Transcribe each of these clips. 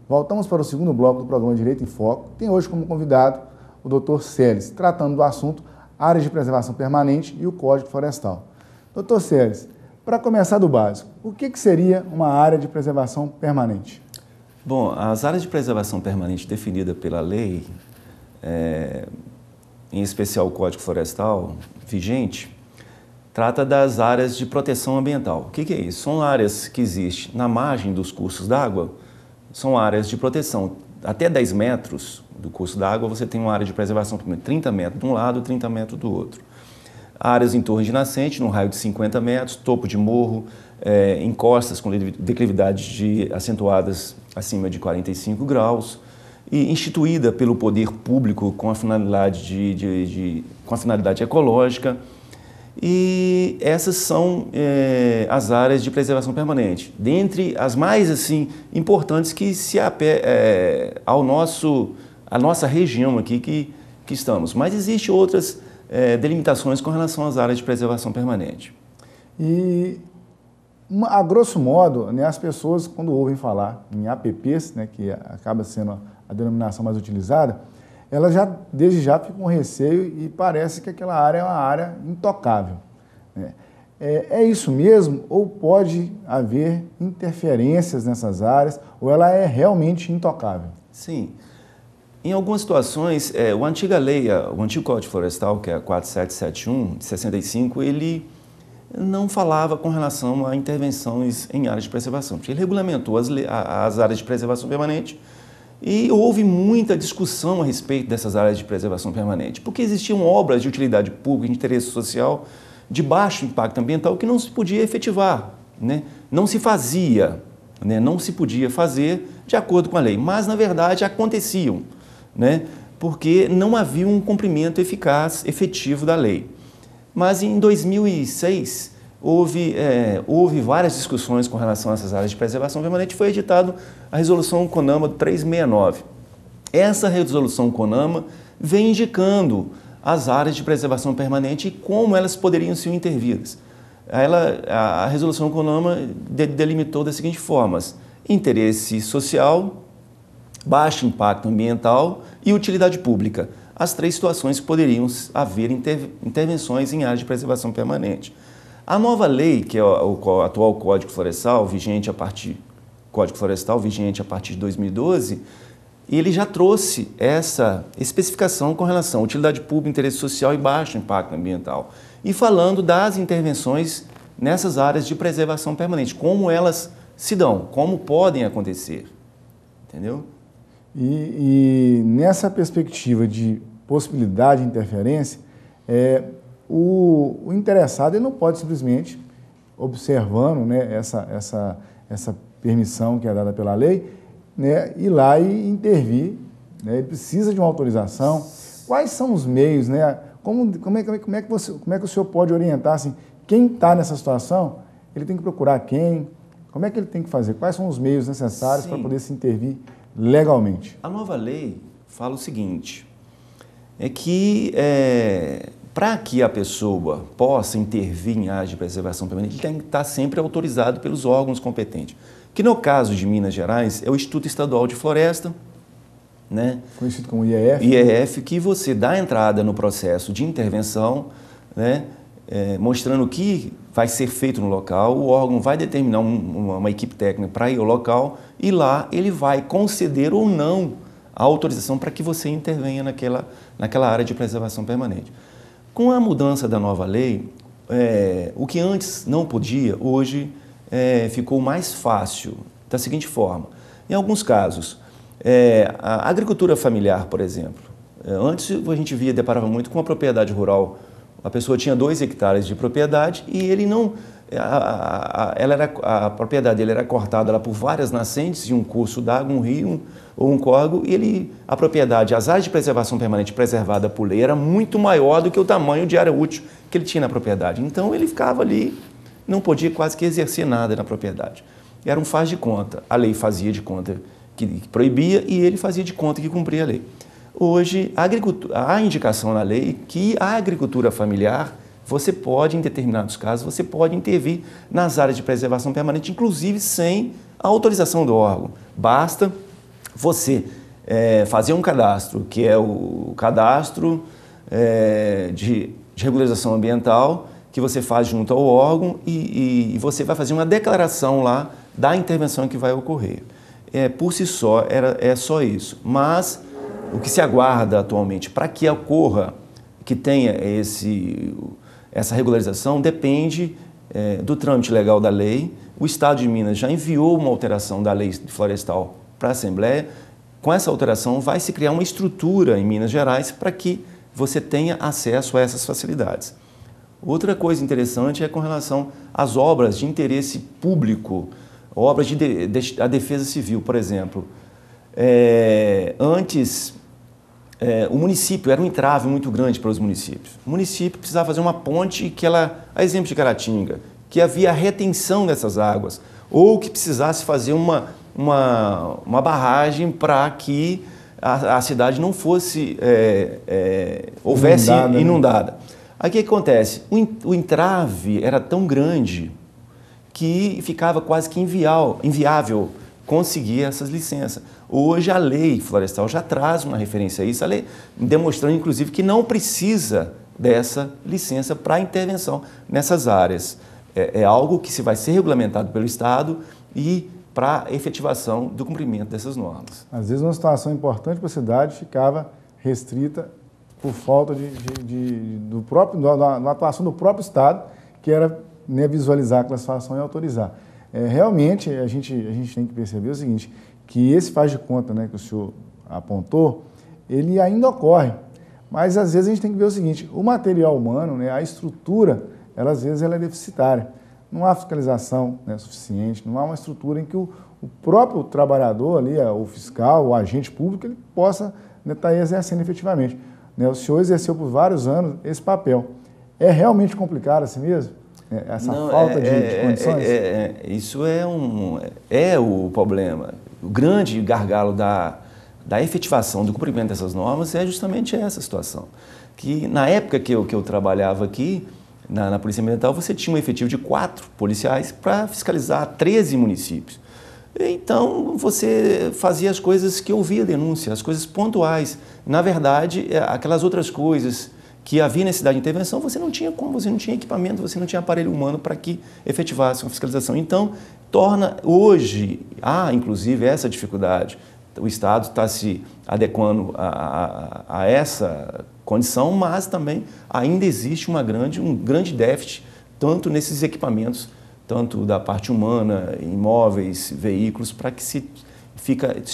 Voltamos para o segundo bloco do programa Direito em Foco. Tem hoje como convidado o Dr. Celes, tratando do assunto áreas de preservação permanente e o Código Florestal. Dr. Celes, para começar do básico, o que seria uma área de preservação permanente? Bom, as áreas de preservação permanente definidas pela lei, em especial o Código Florestal vigente, trata das áreas de proteção ambiental. O que é isso? São áreas que existem na margem dos cursos d'água, são áreas de proteção. Até 10 metros do curso d'água você tem uma área de preservação permanente, 30 metros de um lado, 30 metros do outro. Áreas em torno de nascente, num raio de 50 metros, topo de morro, encostas com declividades acentuadas acima de 45 graus, e instituída pelo poder público com a finalidade, com a finalidade ecológica. E essas são as áreas de preservação permanente, dentre as mais importantes que se à nossa região aqui que estamos. Mas existem outras delimitações com relação às áreas de preservação permanente. E, a grosso modo, né, as pessoas, quando ouvem falar em APPs, né, que acaba sendo a denominação mais utilizada, elas desde já ficam com receio e parece que aquela área é uma área intocável, né? É isso mesmo? Ou pode haver interferências nessas áreas, ou ela é realmente intocável? Sim. Em algumas situações, a antiga lei, o antigo Código Florestal, que é a 4771, de 65, ele não falava com relação a intervenções em áreas de preservação. Ele regulamentou as áreas de preservação permanente e houve muita discussão a respeito dessas áreas de preservação permanente, porque existiam obras de utilidade pública, de interesse social, de baixo impacto ambiental que não se podia efetivar, né? Não se fazia, né? Não se podia fazer de acordo com a lei, mas na verdade aconteciam, né? Porque não havia um cumprimento eficaz, efetivo da lei. Mas em 2006 houve várias discussões com relação a essas áreas de preservação permanente. Foi editada a resolução CONAMA 369. Essa resolução CONAMA vem indicando as áreas de preservação permanente e como elas poderiam ser intervidas. A resolução CONAMA delimitou das seguintes formas: interesse social, baixo impacto ambiental e utilidade pública. As três situações que poderiam haver intervenções em áreas de preservação permanente. A nova lei, que é o atual Código Florestal, vigente a partir de 2012, ele já trouxe essa especificação com relação à utilidade pública, interesse social e baixo impacto ambiental. E falando das intervenções nessas áreas de preservação permanente, como elas se dão, como podem acontecer, entendeu? E nessa perspectiva de possibilidade de interferência, o interessado ele não pode simplesmente, observando, né, essa permissão que é dada pela lei, né, ir lá e intervir, né? Ele precisa de uma autorização. Quais são os meios, né? Como é que o senhor pode orientar assim, quem está nessa situação, ele tem que procurar quem? Como é que ele tem que fazer? Quais são os meios necessários para poder se intervir legalmente? A nova lei fala o seguinte, para que a pessoa possa intervir em áreas de preservação permanente, ele tem que estar sempre autorizado pelos órgãos competentes, que no caso de Minas Gerais é o Instituto Estadual de Floresta, né? Conhecido como IEF. IEF, que você dá entrada no processo de intervenção, né? Mostrando o que vai ser feito no local, o órgão vai determinar uma equipe técnica para ir ao local e lá ele vai conceder ou não a autorização para que você intervenha naquela área de preservação permanente. Com a mudança da nova lei, o que antes não podia, hoje ficou mais fácil, da seguinte forma. Em alguns casos, a agricultura familiar, por exemplo, antes a gente deparava muito com a propriedade rural. A pessoa tinha 2 hectares de propriedade e ele não, a propriedade dele era cortada lá por várias nascentes de um curso d'água, um rio ou um córrego, e as áreas de preservação permanente preservada por lei era muito maior do que o tamanho de área útil que ele tinha na propriedade. Então ele ficava ali, não podia quase que exercer nada na propriedade. Era um faz de conta. A lei fazia de conta que proibia e ele fazia de conta que cumpria a lei. Hoje, há indicação na lei que a agricultura familiar, você pode, em determinados casos, você pode intervir nas áreas de preservação permanente, inclusive sem a autorização do órgão. Basta você fazer um cadastro, que é o cadastro de regularização ambiental, que você faz junto ao órgão e você vai fazer uma declaração lá da intervenção que vai ocorrer. Por si só, é só isso. Mas o que se aguarda atualmente para que ocorra, que tenha essa regularização, depende do trâmite legal da lei. O Estado de Minas já enviou uma alteração da lei florestal para a Assembleia. Com essa alteração, vai se criar uma estrutura em Minas Gerais para que você tenha acesso a essas facilidades. Outra coisa interessante é com relação às obras de interesse público, obras da Defesa Civil, por exemplo. Antes, o município era um entrave muito grande para os municípios. O município precisava fazer uma ponte a exemplo de Caratinga, que havia retenção dessas águas, ou que precisasse fazer uma barragem para que a cidade não fosse, houvesse inundada. Aí o que acontece? O entrave era tão grande que ficava quase que inviável conseguir essas licenças. Hoje a lei florestal já traz uma referência a isso, a lei demonstrando inclusive que não precisa dessa licença para intervenção nessas áreas. É algo que se vai ser regulamentado pelo Estado e para efetivação do cumprimento dessas normas. Às vezes uma situação importante para a cidade ficava restrita por falta da atuação do próprio Estado, que era visualizar a classificação e autorizar. Realmente, a gente tem que perceber o seguinte, que esse faz de conta, que o senhor apontou, ele ainda ocorre. Mas, às vezes, a gente tem que ver o seguinte, o material humano, a estrutura, às vezes, ela é deficitária. Não há fiscalização suficiente, não há uma estrutura em que o próprio trabalhador, ali, o fiscal, o agente público, ele possa estar exercendo efetivamente. O senhor exerceu por vários anos esse papel. É realmente complicado assim mesmo? Essa falta de condições? Isso é o problema. O grande gargalo da efetivação do cumprimento dessas normas é justamente essa situação. Que na época que eu trabalhava aqui, na Polícia Ambiental, você tinha um efetivo de 4 policiais para fiscalizar 13 municípios. Então, você fazia as coisas que ouvia denúncia, as coisas pontuais. Na verdade, aquelas outras coisas que havia necessidade de intervenção, você não tinha como, você não tinha equipamento, você não tinha aparelho humano para que efetivasse uma fiscalização. Então, hoje, há inclusive essa dificuldade. O Estado está se adequando a essa condição, mas também ainda existe um grande déficit, tanto nesses equipamentos, tanto da parte humana, imóveis, veículos, para que se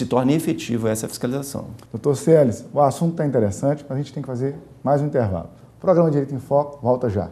torne efetiva essa fiscalização. Doutor Celes, o assunto está interessante, mas a gente tem que fazer mais um intervalo. O programa Direito em Foco volta já.